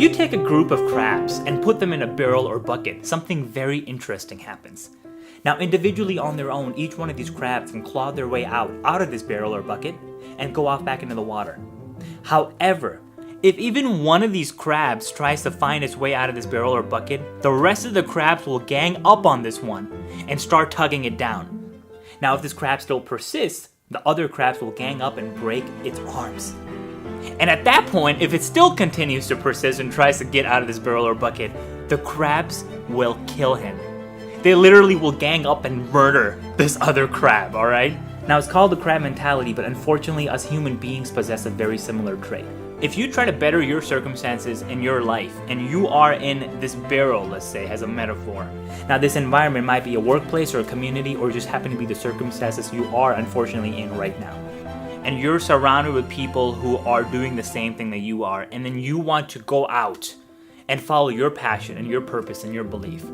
you take a group of crabs and put them in a barrel or bucket, something very interesting happens. Now, individually on their own, each one of these crabs can claw their way out of this barrel or bucket and go off back into the water. However, if even one of these crabs tries to find its way out of this barrel or bucket, the rest of the crabs will gang up on this one and start tugging it down. Now, if this crab still persists, the other crabs will gang up and break its arms. And at that point, if it still continues to persist and tries to get out of this barrel or bucket, the crabs will kill him. They literally will gang up and murder this other crab, alright? Now, it's called the crab mentality, but unfortunately, us human beings possess a very similar trait. If you try to better your circumstances in your life, and you are in this barrel, let's say, as a metaphor. Now, this environment might be a workplace or a community, or just happen to be the circumstances you are unfortunately in right now. And you're surrounded with people who are doing the same thing that you are, and then you want to go out and follow your passion and your purpose and your belief.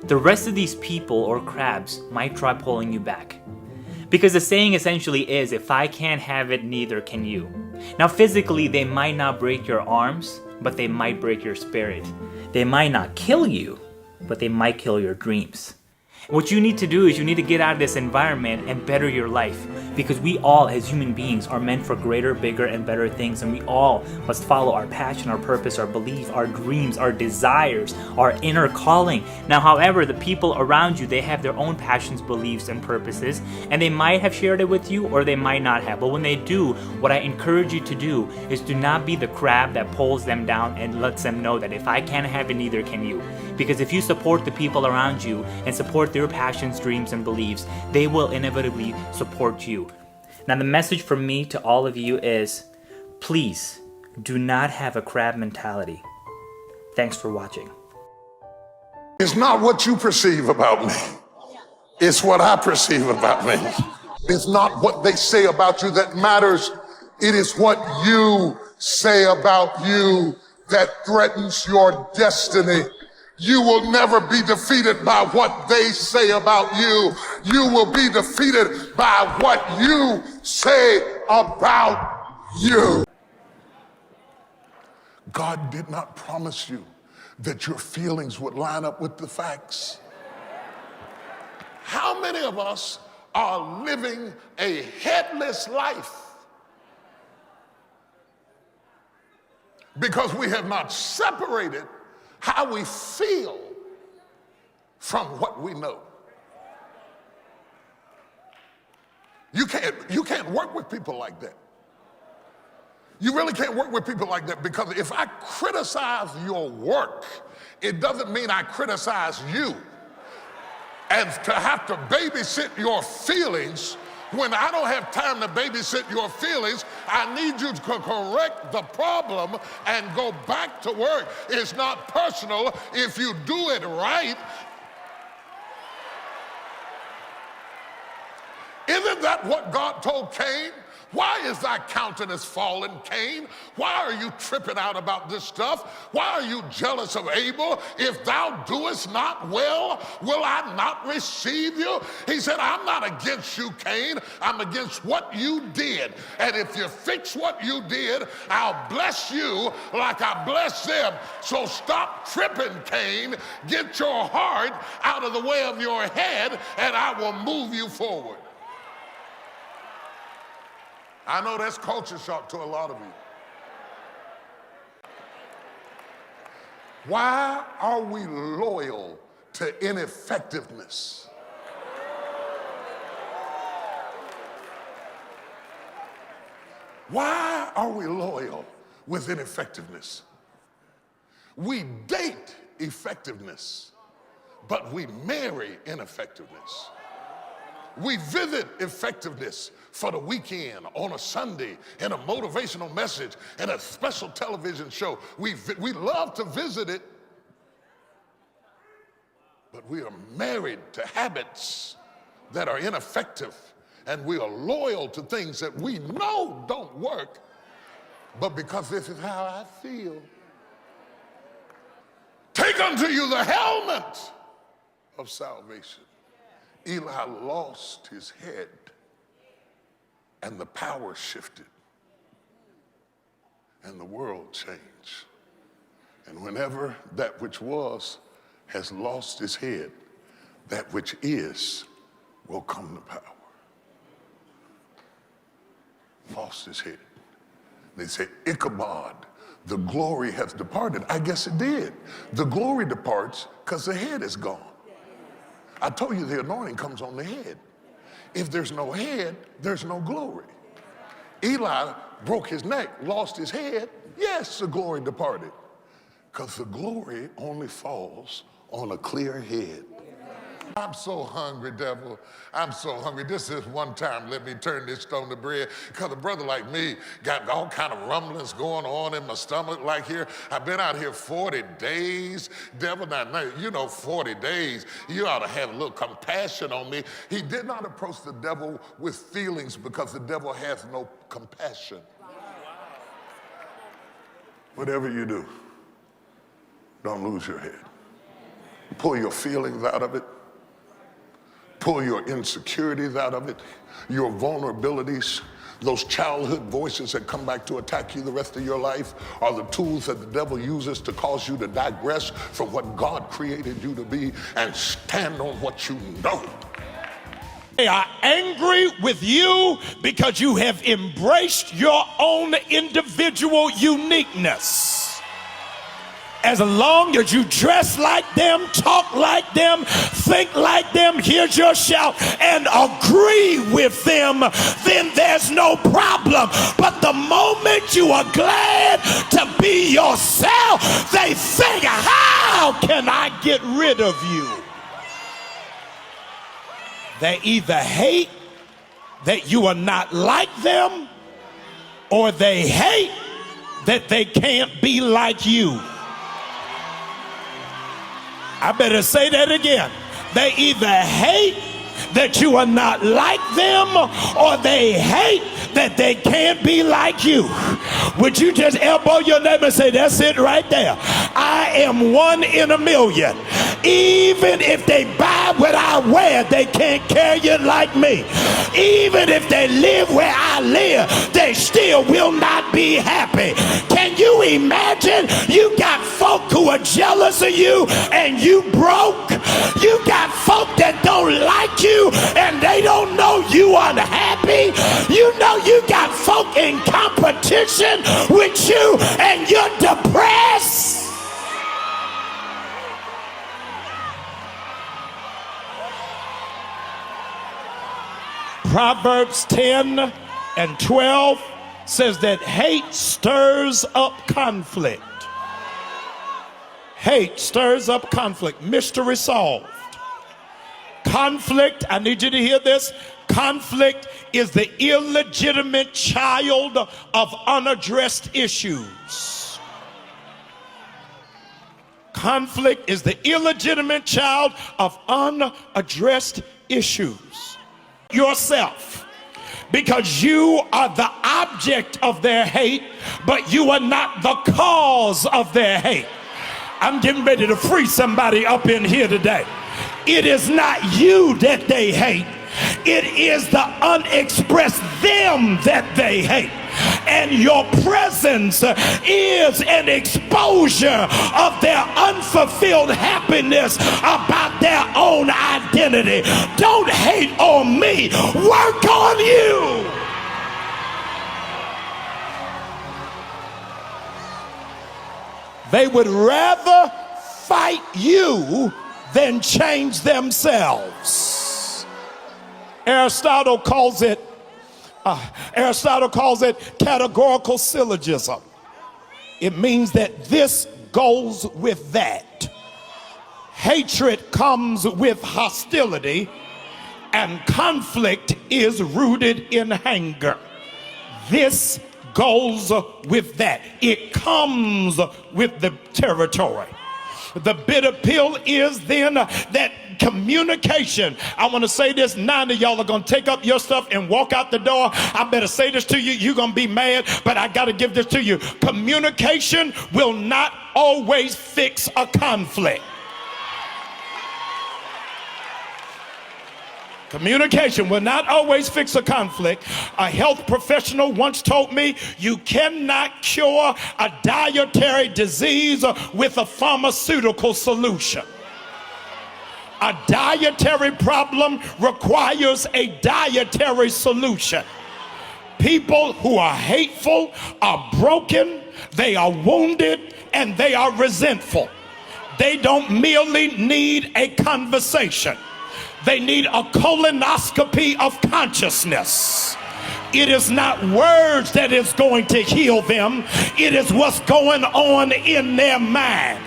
The rest of these people or crabs might try pulling you back. Because the saying essentially is, if I can't have it, neither can you. Now, physically, they might not break your arms, but they might break your spirit. They might not kill you, but they might kill your dreams. What you need to do is you need to get out of this environment and better your life, because we all as human beings are meant for greater, bigger, and better things, and we all must follow our passion, our purpose, our belief, our dreams, our desires, our inner calling. Now, however, the people around you, they have their own passions, beliefs, and purposes, and they might have shared it with you or they might not have. But when they do, what I encourage you to do is do not be the crab that pulls them down and lets them know that if I can't have it, neither can you. Because if you support the people around you and support their passions, dreams, and beliefs, they will inevitably support you. Now, the message from me to all of you is, please do not have a crab mentality. Thanks for watching. It's not what you perceive about me. It's what I perceive about me. It's not what they say about you that matters. It is what you say about you that threatens your destiny. You will never be defeated by what they say about you. You will be defeated by what you say about you. God did not promise you that your feelings would line up with the facts. How many of us are living a headless life because we have not separated how we feel from what we know? You can't work with people like that. You really can't work with people like that, because if I criticize your work, it doesn't mean I criticize you. And to have to babysit your feelings when I don't have time to babysit your feelings, I need you to correct the problem and go back to work. It's not personal if you do it right. Isn't that what God told Cain? Why is thy countenance fallen, Cain? Why are you tripping out about this stuff? Why are you jealous of Abel? If thou doest not well, will I not receive you? He said, I'm not against you, Cain. I'm against what you did. And if you fix what you did, I'll bless you like I blessed them. So stop tripping, Cain. Get your heart out of the way of your head, and I will move you forward. I know that's culture shock to a lot of you. Why are we loyal to ineffectiveness? Why are we loyal with ineffectiveness? We date effectiveness, but we marry ineffectiveness. We visit effectiveness for the weekend, on a Sunday, in a motivational message, in a special television show. We love to visit it, but we are married to habits that are ineffective, and we are loyal to things that we know don't work, but because this is how I feel. Take unto you the helmet of salvation. Eli lost his head, and the power shifted, and the world changed. And whenever that which was has lost its head, that which is will come to power. Lost his head. They say, Ichabod, the glory hath departed. I guess it did. The glory departs because the head is gone. I told you the anointing comes on the head. If there's no head, there's no glory. Eli broke his neck, lost his head. Yes, the glory departed. Because the glory only falls on a clear head. I'm so hungry, devil. I'm so hungry. This is one time, let me turn this stone to bread. Because a brother like me got all kind of rumblings going on in my stomach like here. I've been out here 40 days. Devil, now, you know 40 days. You ought to have a little compassion on me. He did not approach the devil with feelings because the devil has no compassion. Whatever you do, don't lose your head. Pull your feelings out of it. Pull your insecurities out of it, your vulnerabilities. Those childhood voices that come back to attack you the rest of your life are the tools that the devil uses to cause you to digress from what God created you to be and stand on what you know. They are angry with you because you have embraced your own individual uniqueness. As long as you dress like them, talk like them, think like them, here's your shout, and agree with them, then there's no problem. But the moment you are glad to be yourself, they think, how can I get rid of you? They either hate that you are not like them, or they hate that they can't be like you. I better say that again. They either hate that you are not like them, or they hate that they can't be like you. Would you just elbow your neighbor and say, that's it right there. I am one in a million. Even if they buy what I wear, they can't carry it like me. Even if they live where I live, they still will not be happy. Can you imagine? You got folk who are jealous of you and you broke. You got folk that don't like you and they don't know you unhappy. You know you got folk in competition with you and you're depressed. Proverbs 10 and 12 says that hate stirs up conflict. Hate stirs up conflict. Mystery solved. Conflict, I need you to hear this. Conflict is the illegitimate child of unaddressed issues. Conflict is the illegitimate child of unaddressed issues. Yourself, because you are the object of their hate, but you are not the cause of their hate. I'm getting ready to free somebody up in here today. It is not you that they hate. It is the unexpressed them that they hate. And your presence is an exposure of their unfulfilled happiness about their own identity. Don't hate on me. Work on you. They would rather fight you than change themselves. Aristotle calls it categorical syllogism. It means that this goes with that. Hatred comes with hostility, and conflict is rooted in anger. This goes with that. It comes with the territory. The bitter pill is then that communication. I want to say this. 9 of y'all are going to take up your stuff and walk out the door. I better say this to you. You're going to be mad, but I got to give this to you. Communication will not always fix a conflict. Communication will not always fix a conflict. A health professional once told me you cannot cure a dietary disease with a pharmaceutical solution. A dietary problem requires a dietary solution. People who are hateful are broken, they are wounded, and they are resentful. They don't merely need a conversation. They need a colonoscopy of consciousness. It is not words that is going to heal them. It is what's going on in their mind.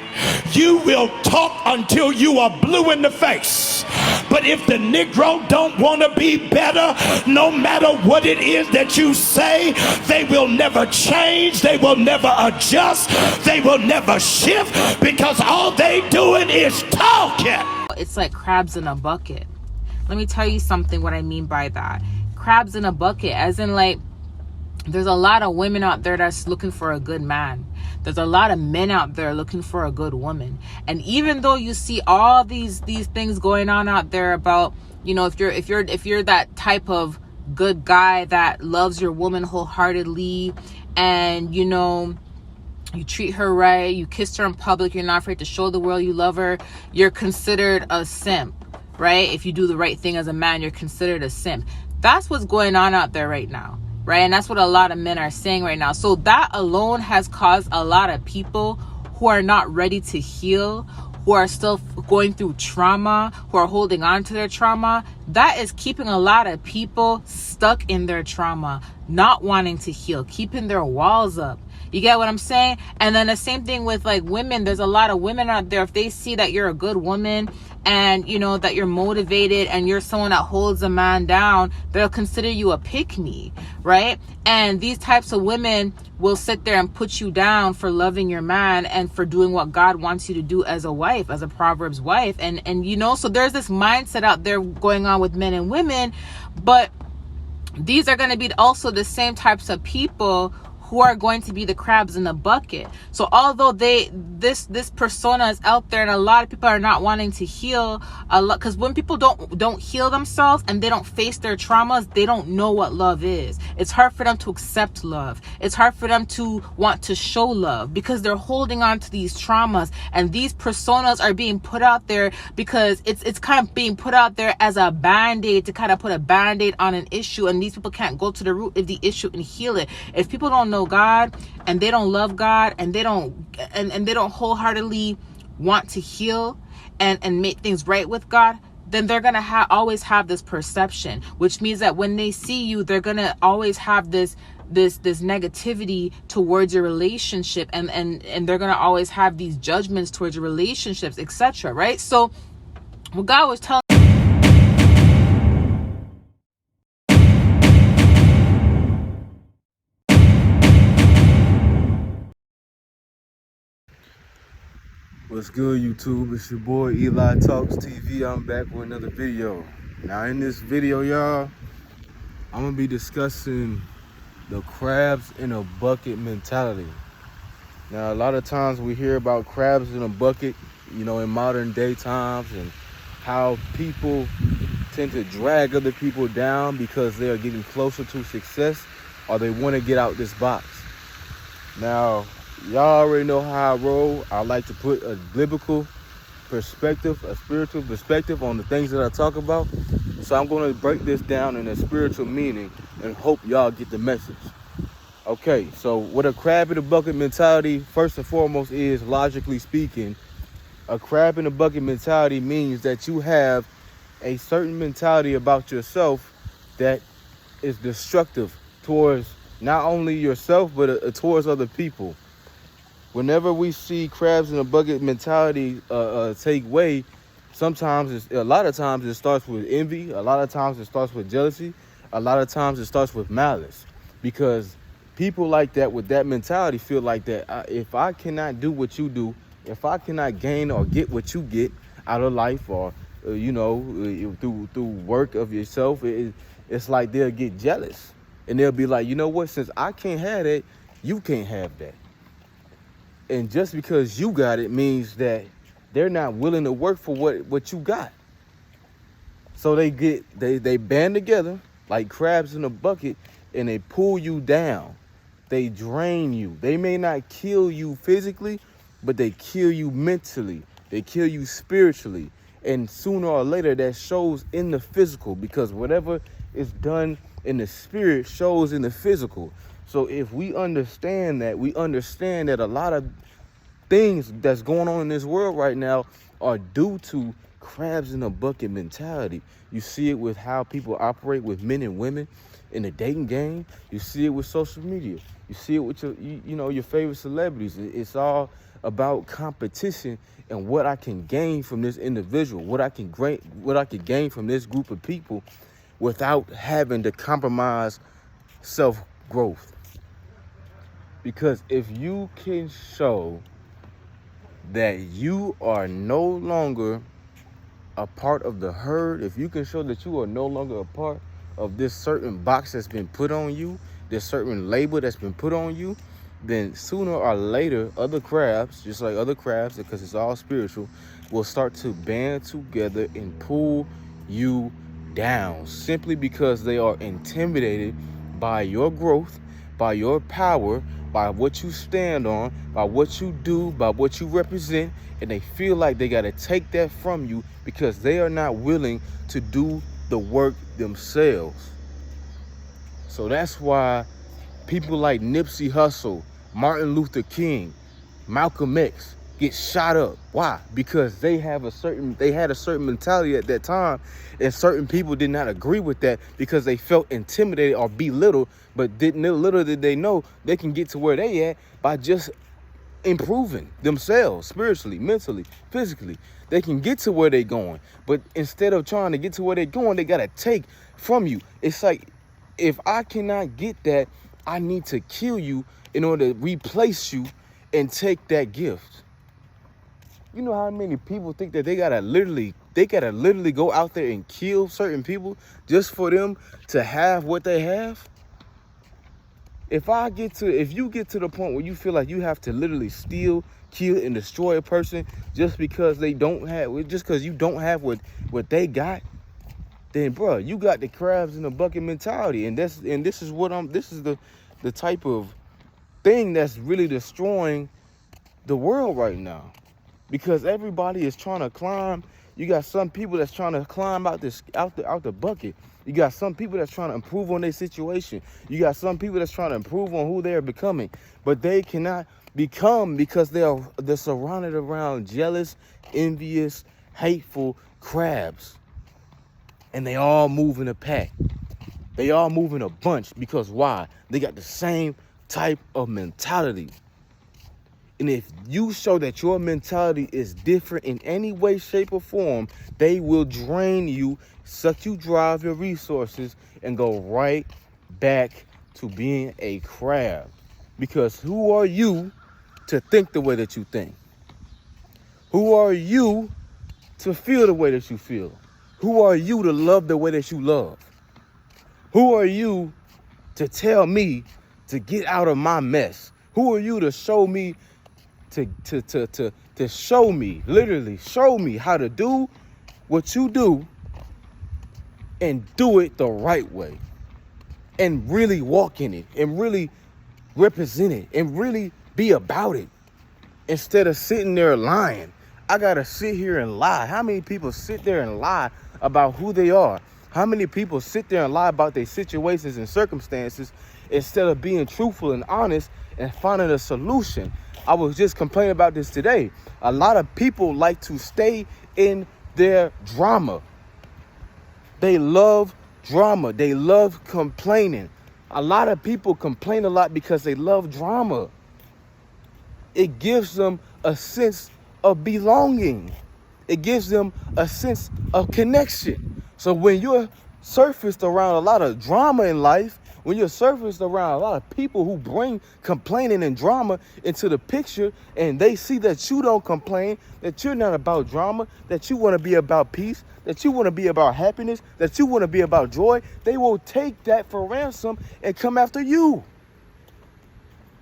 You will talk until you are blue in the face. But if the Negro don't want to be better, no matter what it is that you say, they will never change. They will never adjust. They will never shift, because all they doing is talking. It's like crabs in a bucket. Let me tell you something, what I mean by that. Crabs in a bucket, as in, like, there's a lot of women out there that's looking for a good man. There's a lot of men out there looking for a good woman. And even though you see all these things going on out there about, you know, if you're that type of good guy that loves your woman wholeheartedly, and, you know, you treat her right, you kiss her in public, you're not afraid to show the world you love her, you're considered a simp, right? If you do the right thing as a man, you're considered a simp. That's what's going on out there right now, right? And that's what a lot of men are saying right now. So that alone has caused a lot of people who are not ready to heal, who are still going through trauma, who are holding on to their trauma. That is keeping a lot of people stuck in their trauma, not wanting to heal, keeping their walls up. You get what I'm saying? And then the same thing with, like, women. There's a lot of women out there, if they see that you're a good woman and, you know, that you're motivated and you're someone that holds a man down, they'll consider you a pick-me, right? And these types of women will sit there and put you down for loving your man and for doing what God wants you to do as a wife, as a Proverbs wife. And you know, so there's this mindset out there going on with men and women, but these are going to be also the same types of people who are going to be the crabs in the bucket. So although this persona is out there and a lot of people are not wanting to heal a lot, because when people don't heal themselves and they don't face their traumas, they don't know what love is. It's hard for them to accept love. It's hard for them to want to show love because they're holding on to these traumas, and these personas are being put out there because it's kind of being put out there as a band-aid to kind of put a band-aid on an issue, and these people can't go to the root of the issue and heal it. If people don't know God and they don't love God and they don't wholeheartedly want to heal and make things right with God, then they're gonna always have this perception, which means that when they see you, they're gonna always have this negativity towards your relationship, and they're gonna always have these judgments towards your relationships, etc. Right? So what God was telling What's good, YouTube? It's your boy Eli Talks TV. I'm back with another video. Now in this video, y'all, I'm gonna be discussing the crabs in a bucket mentality. Now a lot of times we hear about crabs in a bucket, you know, in modern day times, and how people tend to drag other people down because they are getting closer to success or they want to get out this box. Now, y'all already know how I roll. I like to put a biblical perspective, a spiritual perspective on the things that I talk about. So I'm going to break this down in a spiritual meaning and hope y'all get the message. Okay, so what a crab in a bucket mentality, first and foremost, is, logically speaking, a crab in a bucket mentality means that you have a certain mentality about yourself that is destructive towards not only yourself, but towards other people. Whenever we see crabs in a bucket mentality take way, a lot of times it starts with envy. A lot of times it starts with jealousy. A lot of times it starts with malice, because people like that with that mentality feel like that if I cannot do what you do, if I cannot gain or get what you get out of life, or through work of yourself, it's like they'll get jealous and they'll be like, you know what? Since I can't have that, you can't have that. And just because you got it means that they're not willing to work for what you got. So they band together like crabs in a bucket, and they pull you down. They drain you. They may not kill you physically, but they kill you mentally. They kill you spiritually. And sooner or later that shows in the physical, because whatever is done in the spirit shows in the physical. So if we understand that, we understand that a lot of things that's going on in this world right now are due to crabs in a bucket mentality. You see it with how people operate with men and women in the dating game. You see it with social media. You see it with your favorite celebrities. It's all about competition and what I can gain from this individual, what I can gain from this group of people without having to compromise self-growth. Because if you can show that you are no longer a part of the herd, if you can show that you are no longer a part of this certain box that's been put on you, this certain label that's been put on you, then sooner or later, other crabs, just like other crabs, because it's all spiritual, will start to band together and pull you down, simply because they are intimidated by your growth, by your power, by what you stand on, by what you do, by what you represent, and they feel like they got to take that from you because they are not willing to do the work themselves. So that's why people like Nipsey Hussle, Martin Luther King, Malcolm X get shot up. Why? Because they had a certain mentality at that time, and certain people did not agree with that because they felt intimidated or belittled, but little did they know they can get to where they at by just improving themselves spiritually, mentally, physically. They can get to where they're going, but instead of trying to get to where they're going, they gotta take from you. It's like, if I cannot get that, I need to kill you in order to replace you and take that gift. You know how many people think that they gotta literally go out there and kill certain people just for them to have what they have? If you get to the point where you feel like you have to literally steal, kill, and destroy a person just because you don't have what they got, then bro, you got the crabs in the bucket mentality, and this is the type of thing that's really destroying the world right now, because everybody is trying to climb. You got some people that's trying to climb out the bucket. You got some people that's trying to improve on their situation. You got some people that's trying to improve on who they are becoming, but they cannot become because they're surrounded around jealous, envious, hateful crabs. And they all move in a pack. They all move in a bunch because why? They got the same type of mentality. And if you show that your mentality is different in any way, shape, or form, they will drain you, suck you dry of your resources, and go right back to being a crab. Because who are you to think the way that you think? Who are you to feel the way that you feel? Who are you to love the way that you love? Who are you to tell me to get out of my mess? Who are you to show me to show me, literally show me how to do what you do and do it the right way and really walk in it and really represent it and really be about it instead of sitting there lying? I gotta sit here and lie. How many people sit there and lie about who they are? How many people sit there and lie about their situations and circumstances instead of being truthful and honest and finding a solution? I was just complaining about this today. A lot of people like to stay in their drama. They love drama. They love complaining. A lot of people complain a lot because they love drama. It gives them a sense of belonging. It gives them a sense of connection. So when you're surfaced around a lot of drama in life, when you're surfaced around a lot of people who bring complaining and drama into the picture, and they see that you don't complain, that you're not about drama, that you want to be about peace, that you want to be about happiness, that you want to be about joy, they will take that for ransom and come after you.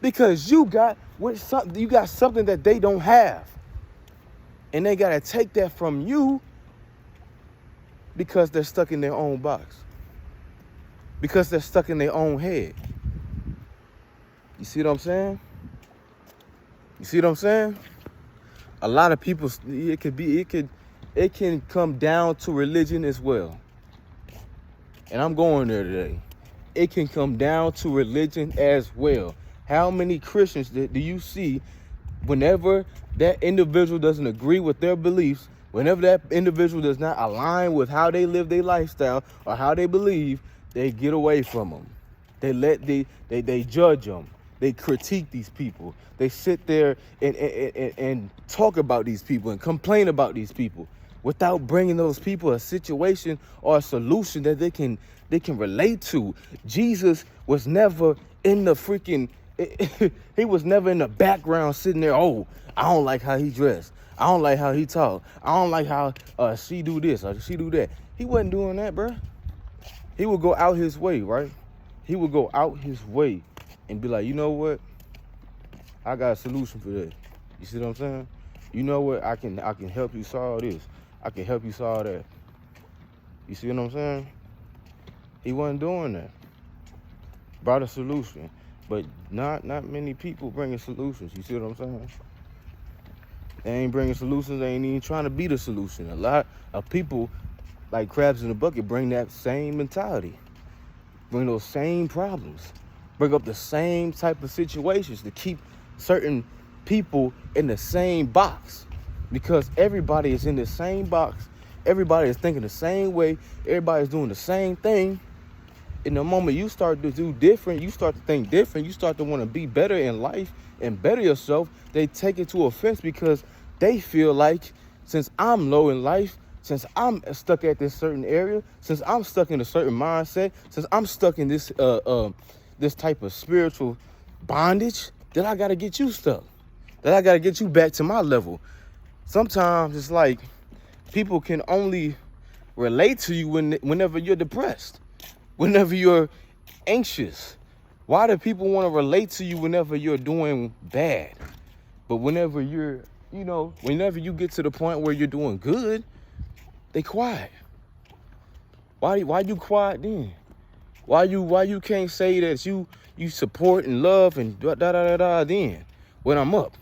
Because you got something that they don't have. And they got to take that from you Because they're stuck in their own box. Because they're stuck in their own head. You see what I'm saying? You see what I'm saying? A lot of people, it can come down to religion as well. And I'm going there today. It can come down to religion as well. How many Christians do you see whenever that individual doesn't agree with their beliefs, whenever that individual does not align with how they live their lifestyle or how they believe, they get away from them. They judge them. They critique these people. They sit there and talk about these people and complain about these people without bringing those people a situation or a solution that they can relate to. Jesus was never in the freaking, he was never in the background sitting there, oh, I don't like how he dressed. I don't like how he talk. I don't like how she do this or she do that. He wasn't doing that, bro. He would go out his way, right? He would go out his way and be like, you know what? I got a solution for this. You see what I'm saying? You know what? I can help you solve this. I can help you solve that. You see what I'm saying? He wasn't doing that. Brought a solution. But not many people bringing solutions. You see what I'm saying? They ain't bringing solutions. They ain't even trying to be the solution. A lot of people, like crabs in a bucket, bring that same mentality. Bring those same problems. Bring up the same type of situations to keep certain people in the same box. Because everybody is in the same box. Everybody is thinking the same way. Everybody's doing the same thing. In the moment you start to do different, you start to think different, you start to want to be better in life and better yourself, they take it to offense because they feel like, since I'm low in life, since I'm stuck at this certain area, since I'm stuck in a certain mindset, since I'm stuck in this this type of spiritual bondage, that I got to get you stuck, that I got to get you back to my level. Sometimes it's like people can only relate to you whenever you're depressed, whenever you're anxious. Why do people want to relate to you whenever you're doing bad? But whenever you're, whenever you get to the point where you're doing good, they quiet. Why you quiet then? Why you can't say that you support and love and then when I'm up,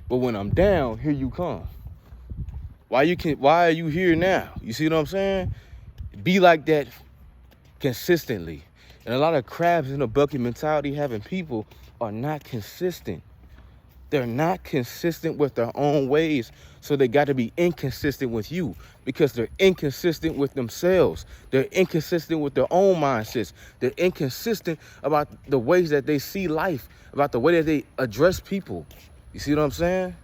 but when I'm down, here you come. Why are you here now? You see what I'm saying? Be like that consistently. And a lot of crabs in a bucket mentality having people are not consistent. They're not consistent with their own ways. So they got to be inconsistent with you because they're inconsistent with themselves. They're inconsistent with their own mindsets. They're inconsistent about the ways that they see life, about the way that they address people. You see what I'm saying?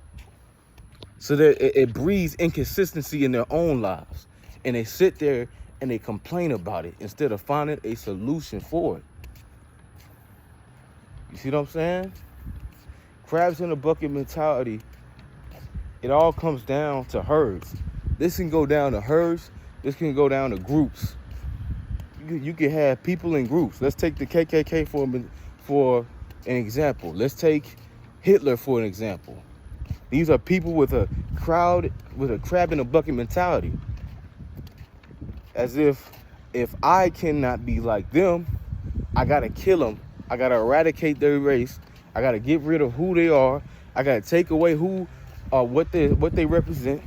So that it breeds inconsistency in their own lives. And they sit there and they complain about it instead of finding a solution for it. You see what I'm saying? Crabs in a bucket mentality, it all comes down to herds. This can go down to herds. This can go down to groups. You can have people in groups. Let's take the KKK for an example. Let's take Hitler for an example. These are people with a crab in a bucket mentality. As if I cannot be like them, I gotta kill them. I gotta eradicate their race. I gotta get rid of who they are. I gotta take away what they represent,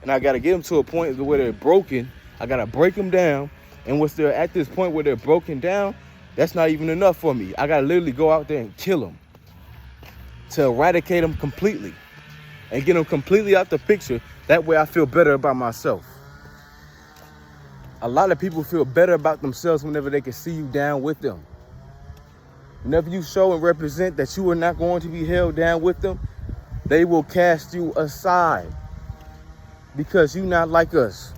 and I gotta get them to a point where they're broken. I gotta break them down, and once they're at this point where they're broken down, that's not even enough for me. I gotta literally go out there and kill them to eradicate them completely and get them completely out the picture. That way, I feel better about myself. A lot of people feel better about themselves whenever they can see you down with them. Whenever you show and represent that you are not going to be held down with them, they will cast you aside because you're not like us.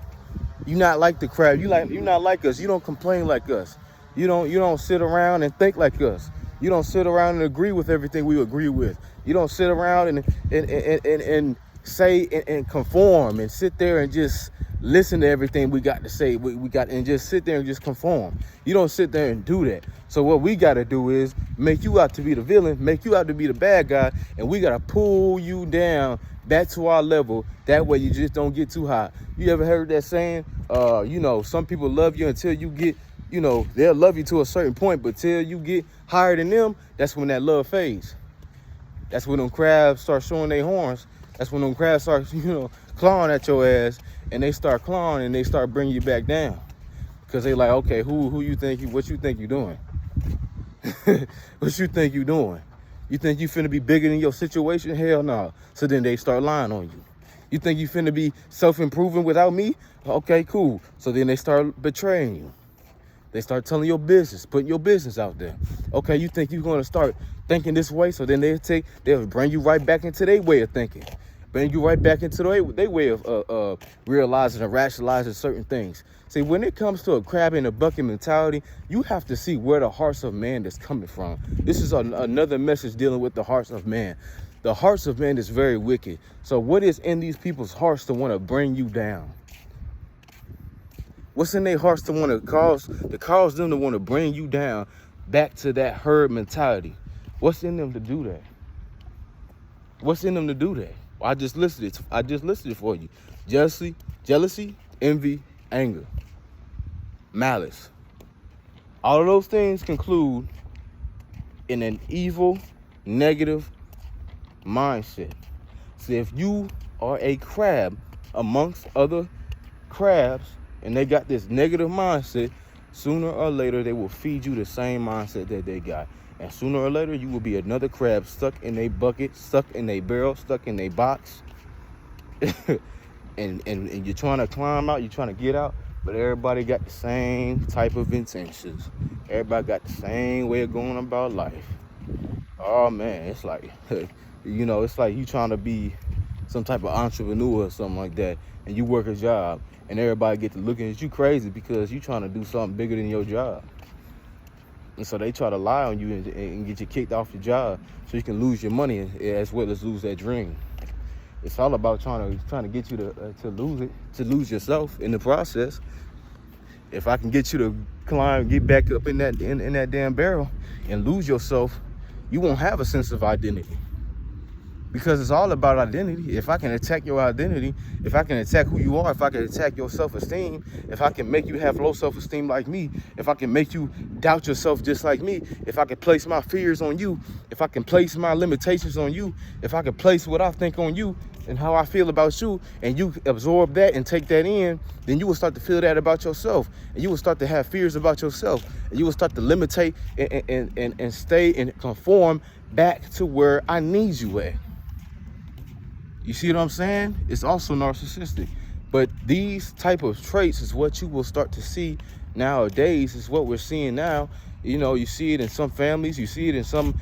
You're not like the crowd. You're not like us. You don't complain like us. You don't sit around and think like us. You don't sit around and agree with everything we agree with. You don't sit around and say and conform and sit there and just listen to everything we got to say. We got and just sit there and just conform. You don't sit there and do that. So what we got to do is make you out to be the villain, make you out to be the bad guy, and we got to pull you down back to our level. That way you just don't get too high. You ever heard that saying? You know, some people love you until you get, you know, they'll love you to a certain point, but till you get higher than them, that's when that love fades. That's when them crabs start showing their horns. That's when them crabs start, you know, clawing at your ass, and they start clawing and they start bringing you back down. Cause they like, okay, who you think what you think you doing? What you think you doing? You think you finna be bigger than your situation? Hell no. So then they start lying on you. You think you finna be self-improving without me? Okay, cool. So then they start betraying you. They start telling your business, putting your business out there. Okay, you think you're gonna start thinking this way, so then they'll bring you right back into their way of thinking. Bring you right back into their way of realizing and rationalizing certain things. See, when it comes to a crab in a bucket mentality, you have to see where the hearts of man is coming from. This is another message dealing with the hearts of man. The hearts of man is very wicked. So what is in these people's hearts to want to bring you down? What's in their hearts to want to cause them to want to bring you down back to that herd mentality? What's in them to do that? What's in them to do that? I just listed it for you. Jealousy, envy, anger, malice. All of those things conclude in an evil, negative mindset. See, if you are a crab amongst other crabs and they got this negative mindset, sooner or later they will feed you the same mindset that they got. And sooner or later you will be another crab stuck in a bucket, stuck in a barrel, stuck in a box. and you're trying to climb out, you're trying to get out, but everybody got the same type of intentions. Everybody got the same way of going about life. Oh man, it's like, you know, it's like you trying to be some type of entrepreneur or something like that, and you work a job, and everybody get to looking at you crazy because you trying to do something bigger than your job. And so they try to lie on you and get you kicked off your job so you can lose your money as well as lose that dream. It's all about trying to get you to lose yourself in the process. If I can get you to climb, get back up in that damn barrel and lose yourself, you won't have a sense of identity. Because it's all about identity. If I can attack your identity, if I can attack who you are, if I can attack your self-esteem, if I can make you have low self-esteem like me, if I can make you doubt yourself just like me, if I can place my fears on you, if I can place my limitations on you, if I can place what I think on you and how I feel about you, and you absorb that and take that in, then you will start to feel that about yourself, and you will start to have fears about yourself, and you will start to limitate and stay and conform back to where I need you at. You see what I'm saying? It's also narcissistic. But these type of traits is what you will start to see nowadays. Is what we're seeing now. You know, you see it in some families. You see it in some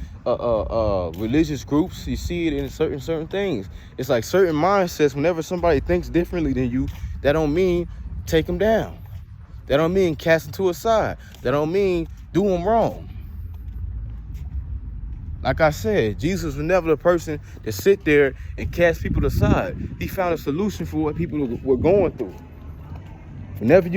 religious groups. You see it in certain things. It's like certain mindsets. Whenever somebody thinks differently than you, that don't mean take them down. That don't mean cast them to a side. That don't mean do them wrong. Like I said, Jesus was never the person to sit there and cast people aside. He found a solution for what people were going through. Whenever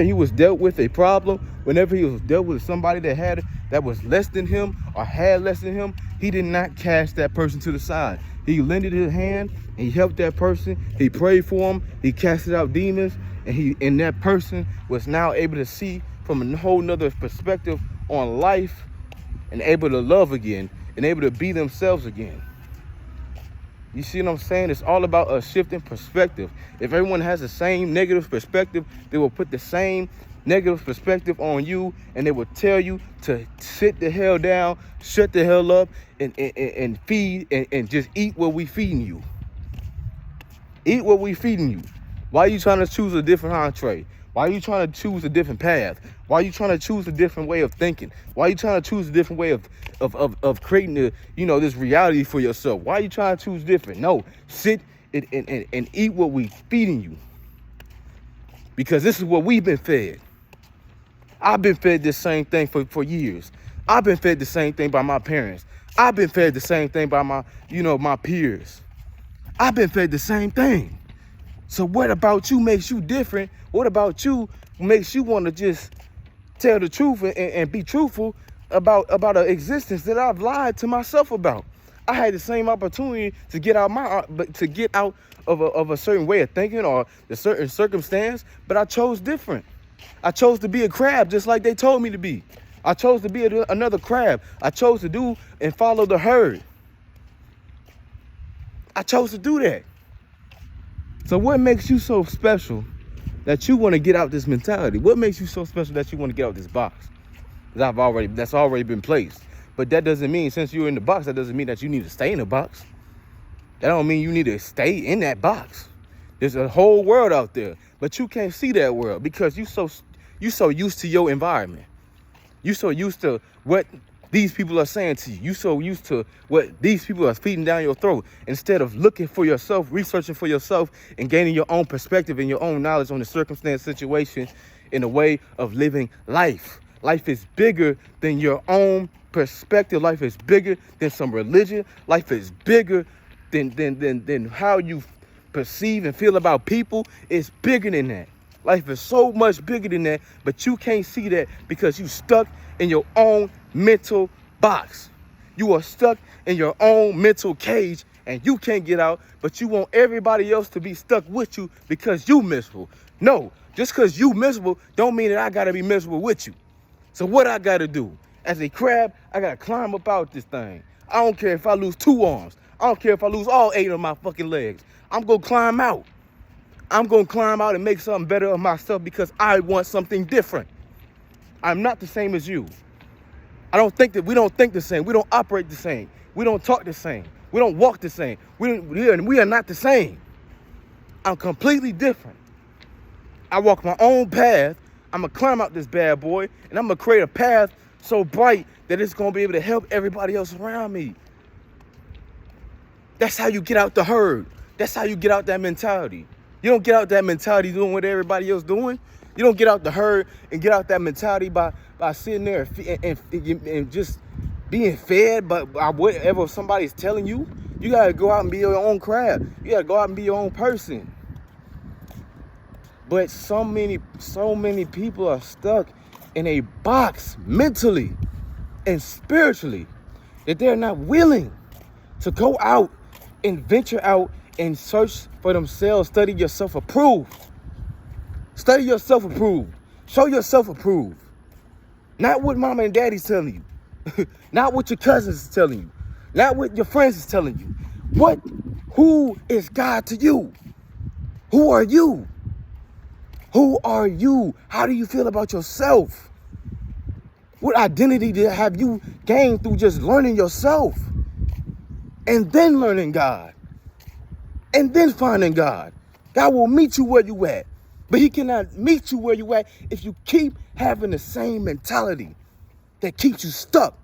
he was dealt with a problem, whenever he was dealt with somebody that was less than him or had less than him, he did not cast that person to the side. He lended his hand and he helped that person. He prayed for him. He casted out demons, and that person was now able to see from a whole nother perspective on life, and able to love again, and able to be themselves again. You see what I'm saying? It's all about a shift in perspective. If everyone has the same negative perspective, they will put the same negative perspective on you, and they will tell you to sit the hell down, shut the hell up, and feed, and just eat what we feeding you. Eat what we feeding you. Why are you trying to choose a different entree? Why are you trying to choose a different path? Why are you trying to choose a different way of thinking? Why are you trying to choose a different way of creating this reality for yourself? Why are you trying to choose different? No, sit and eat what we feeding you. Because this is what we've been fed. I've been fed this same thing for years. I've been fed the same thing by my parents. I've been fed the same thing by my peers. I've been fed the same thing. So what about you makes you different? What about you makes you want to just tell the truth and be truthful about an existence that I've lied to myself about? I had the same opportunity to get out of a certain way of thinking or a certain circumstance, but I chose different. I chose to be a crab just like they told me to be. I chose to be another crab. I chose to do and follow the herd. I chose to do that. So what makes you so special that you want to get out this mentality? What makes you so special that you want to get out this box? That's already been placed. But that doesn't mean, since you're in the box, that doesn't mean that you need to stay in the box. That don't mean you need to stay in that box. There's a whole world out there, but you can't see that world because you so used to your environment. You so used to what these people are saying to you. You so used to what these people are feeding down your throat instead of looking for yourself, researching for yourself, and gaining your own perspective and your own knowledge on the circumstance, situation, in a way of living life. Life is bigger than your own perspective. Life is bigger than some religion. Life is bigger than how you perceive and feel about people. It's bigger than that. Life is so much bigger than that, but you can't see that because you stuck in your own mental box. You are stuck in your own mental cage and you can't get out, but you want everybody else to be stuck with you because you miserable. No, just because you miserable don't mean that I gotta be miserable with you. So what I gotta do? As a crab, I gotta climb up out this thing. I don't care if I lose 2 arms. I don't care if I lose all 8 of my fucking legs. I'm gonna climb out. I'm gonna climb out and make something better of myself because I want something different. I'm not the same as you. We don't think the same. We don't operate the same. We don't talk the same. We don't walk the same. We are not the same. I'm completely different. I walk my own path. I'm gonna climb out this bad boy and I'm gonna create a path so bright that it's gonna be able to help everybody else around me. That's how you get out the herd. That's how you get out that mentality. You don't get out that mentality doing what everybody else doing. You don't get out the herd and get out that mentality by sitting there and just being fed by whatever somebody's telling you. You gotta go out and be your own crab. You gotta go out and be your own person. But so many people are stuck in a box mentally and spiritually that they're not willing to go out and venture out and search for themselves. Study yourself approved. Study yourself approved. Show yourself approved. Not what mama and daddy's telling you. Not what your cousins is telling you. Not what your friends is telling you. Who is God to you? Who are you? Who are you? How do you feel about yourself? What identity have you gained through just learning yourself? And then learning God. And then finding God. God will meet you where you at. But he cannot meet you where you at if you keep having the same mentality that keeps you stuck.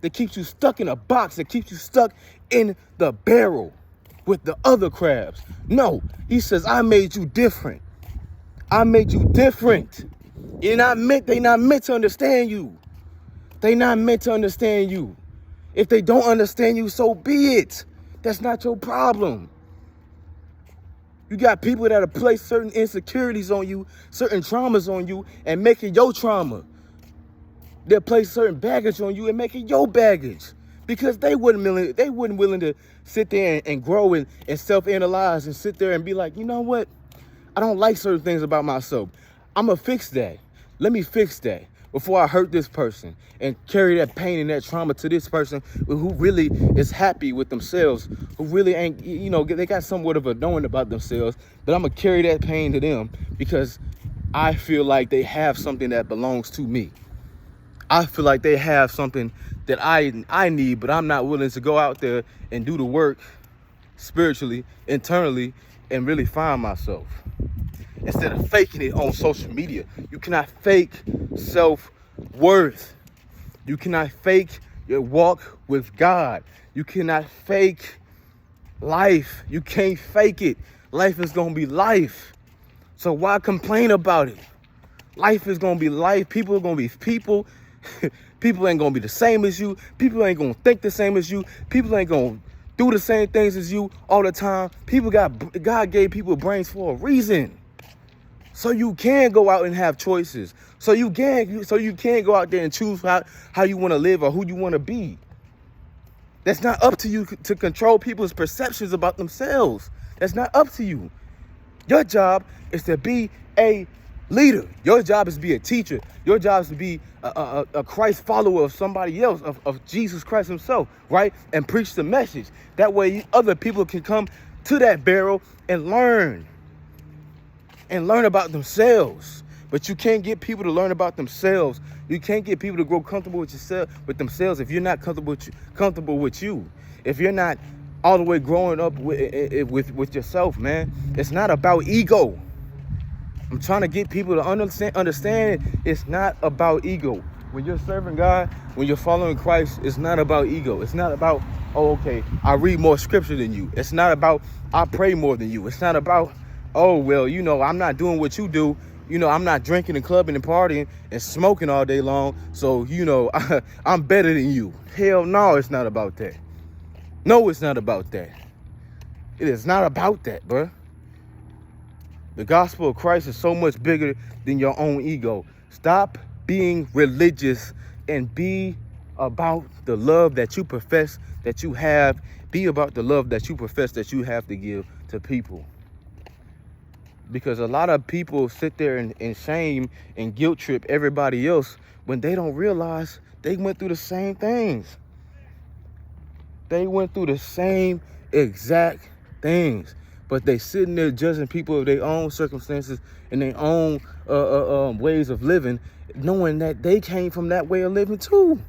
That keeps you stuck in a box. That keeps you stuck in the barrel with the other crabs. No, he says, I made you different. I made you different. They not meant to understand you. They not meant to understand you. If they don't understand you, so be it. That's not your problem. You got people that have placed certain insecurities on you, certain traumas on you, and make it your trauma. They'll place certain baggage on you and make it your baggage. Because they weren't willing to sit there and grow and self-analyze and sit there and be like, you know what? I don't like certain things about myself. I'm going to fix that. Let me fix that before I hurt this person and carry that pain and that trauma to this person who really is happy with themselves, who really ain't, they got somewhat of a knowing about themselves, but I'm going to carry that pain to them because I feel like they have something that belongs to me. I feel like they have something that I need, but I'm not willing to go out there and do the work spiritually, internally, and really find myself. Instead of faking it on social media. You cannot fake self-worth. You cannot fake your walk with God. You cannot fake life. You can't fake it. Life is going to be life. So why complain about it? Life is going to be life. People are going to be people. People ain't going to be the same as you. People ain't going to think the same as you. People ain't going to do the same things as you all the time. God gave people brains for a reason. So you can go out and have choices. So you can go out there and choose how you want to live or who you want to be. That's not up to you to control people's perceptions about themselves. That's not up to you. Your job is to be a leader. Your job is to be a teacher. Your job is to be a Christ follower of somebody else, of Jesus Christ himself, right? And preach the message. That way other people can come to that barrel and learn about themselves. But you can't get people to learn about themselves. You can't get people to grow comfortable with themselves if you're not comfortable with you. If you're not all the way growing up with yourself, man. It's not about ego. I'm trying to get people to understand it's not about ego. When you're serving God, when you're following Christ, it's not about ego. It's not about, oh, okay, I read more scripture than you. It's not about, I pray more than you. It's not about, oh, well, you know, I'm not doing what you do. You know, I'm not drinking and clubbing and partying and smoking all day long. So, you know, I'm better than you. Hell no, it's not about that. No, it's not about that. It is not about that, bro. The gospel of Christ is so much bigger than your own ego. Stop being religious and be about the love that you profess that you have. Be about the love that you profess that you have to give to people. Because a lot of people sit there and shame and guilt trip everybody else when they don't realize they went through the same things. They went through the same exact things. But they sitting there judging people of their own circumstances and their own ways of living, knowing that they came from that way of living too.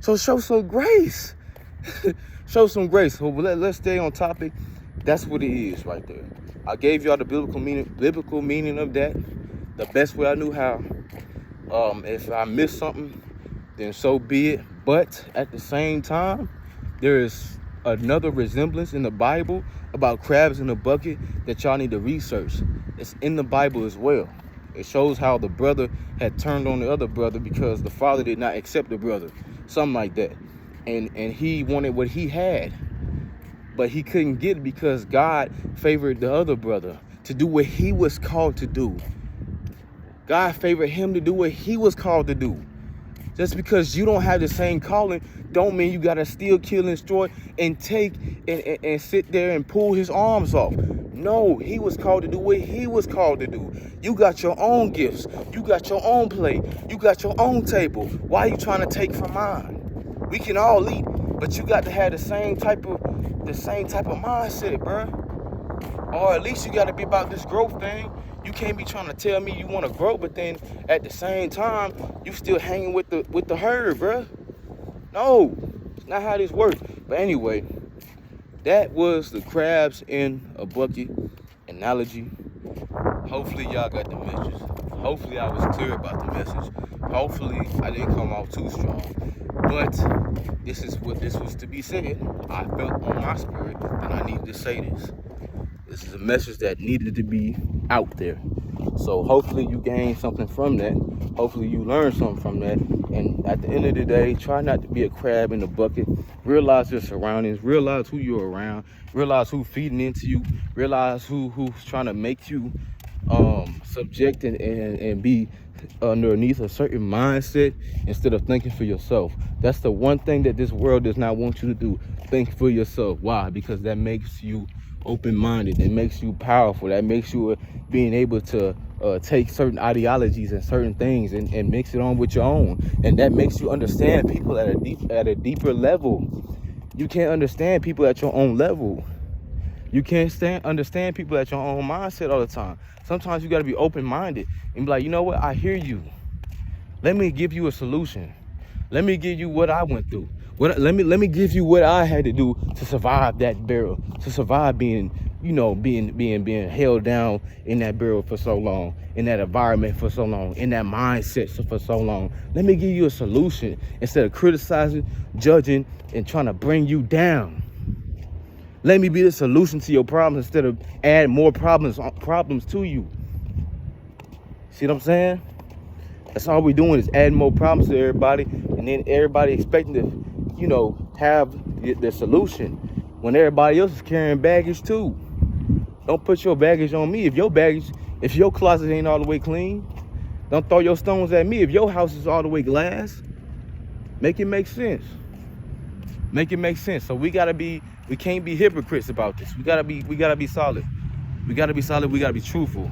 So show some grace. Show some grace. So let's stay on topic. That's what it is right there. I gave y'all the biblical meaning of that the best way I knew how. If I missed something, then so be it. But at the same time, there is another resemblance in the Bible about crabs in a bucket that y'all need to research. It's in the Bible as well. It shows how the brother had turned on the other brother because the father did not accept the brother. Something like that. And he wanted what he had. But he couldn't get it because God favored the other brother to do what he was called to do. God favored him to do what he was called to do. Just because you don't have the same calling don't mean you gotta steal, kill, and destroy and take and sit there and pull his arms off. No, he was called to do what he was called to do. You got your own gifts. You got your own plate. You got your own table. Why are you trying to take from mine? We can all eat, but you got to have the same type of mindset, bro. Or at least you got to be about this growth thing. You can't be trying to tell me you want to grow, but then at the same time, you still hanging with the herd, bro. No, it's not how this works. But anyway, that was the crabs in a bucket analogy. Hopefully y'all got the message. Hopefully I was clear about the message. Hopefully I didn't come out too strong. But this is what this was to be said. I felt on my spirit that I needed to say this. This is a message that needed to be out there. So hopefully you gain something from that. Hopefully you learn something from that. And at the end of the day, try not to be a crab in the bucket. Realize your surroundings. Realize who you're around. Realize who's feeding into you. Realize who's trying to make you subject and be underneath a certain mindset instead of thinking for yourself. That's the one thing that this world does not want you to do. Think for yourself. Why? Because that makes you open-minded. It makes you powerful. That makes you being able to take certain ideologies and certain things and mix it on with your own. And that makes you understand people at a deeper level. You can't understand people at your own level. You can't understand people at your own mindset all the time. Sometimes you got to be open-minded and be like, you know what? I hear you. Let me give you a solution. Let me give you what I went through. Let me give you what I had to do to survive that barrel, to survive being held down in that barrel for so long, in that environment for so long, in that mindset for so long. Let me give you a solution instead of criticizing, judging, and trying to bring you down. Let me be the solution to your problems instead of add more problems to you. See what I'm saying? That's all we're doing is adding more problems to everybody, and then everybody expecting to, have the solution when everybody else is carrying baggage too. Don't put your baggage on me. If your closet ain't all the way clean, don't throw your stones at me. If your house is all the way glass, make it make sense. Make it make sense. So we can't be hypocrites about this. We gotta be solid. We gotta be solid. We gotta be truthful.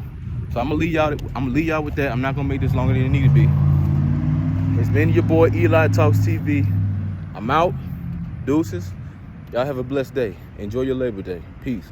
So I'm gonna leave y'all with that. I'm not gonna make this longer than it need to be. It's been your boy Eli Talks TV. I'm out. Deuces. Y'all have a blessed day. Enjoy your Labor Day. Peace.